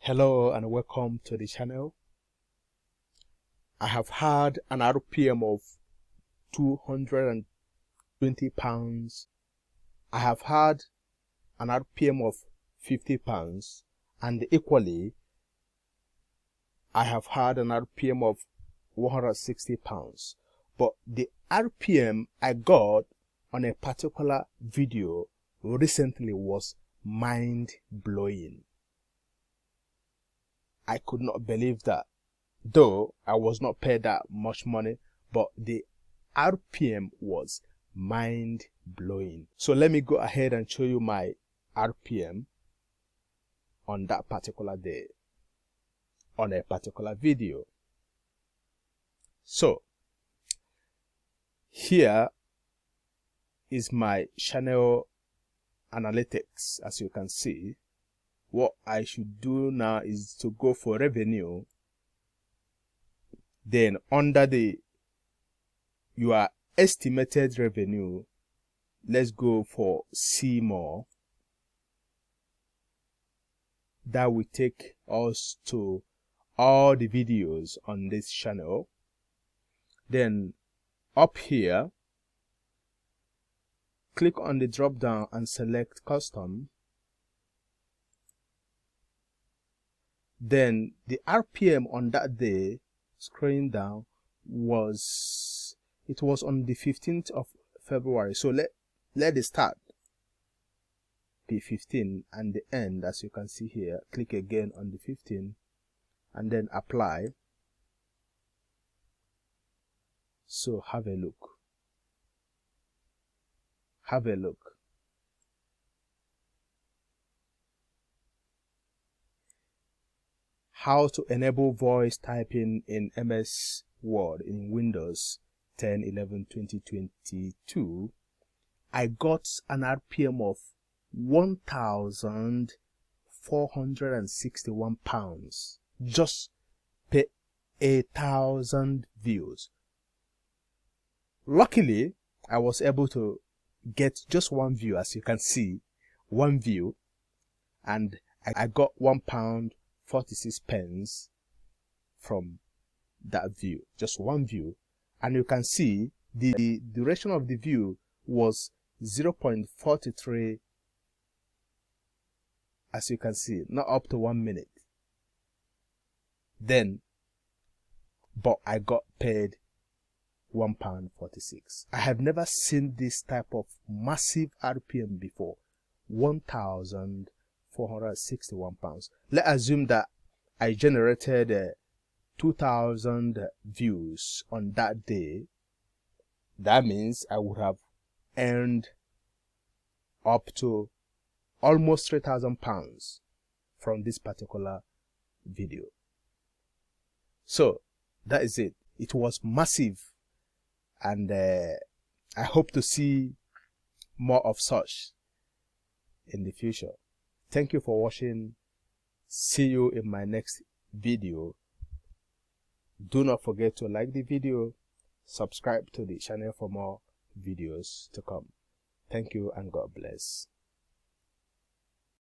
Hello and welcome to the channel. I have had an RPM of £220. I have had an RPM of £50, and equally I have had an RPM of £160. But the RPM I got on a particular video recently was mind-blowing. I could not believe that, though I was not paid that much money, but the RPM was mind-blowing. So let me go ahead and show you my RPM on that particular day, on a particular video. So here is my channel analytics. As you can see, what I should do now is to go for revenue. Then under your estimated revenue, let's go for see more. That will take us to all the videos on this channel. Then up here, click on the drop down and select custom. Then the RPM on that day, scrolling down, was on the 15th of February. So let the start be 15 and the end, as you can see here. Click again on the 15 and then apply. So have a look. Have a look. How to enable voice typing in MS Word in Windows 10, 11, 2022. I got an RPM of £1,461 just per 1,000 views. Luckily, I was able to get just one view, as you can see, one view, and I got £1.46 from that view, just one view. And you can see the duration of the view was 0.43, as you can see, not up to 1 minute. But I got paid £1.46. I have never seen this type of massive RPM before. £1,461. Let's assume that I generated 2,000 views on that day. That means I would have earned up to almost £3,000 from this particular video. So that is it. It was massive, and I hope to see more of such in the future. Thank you for watching. See you in my next video. Do not forget to like the video, subscribe to the channel for more videos to come. Thank you and God bless.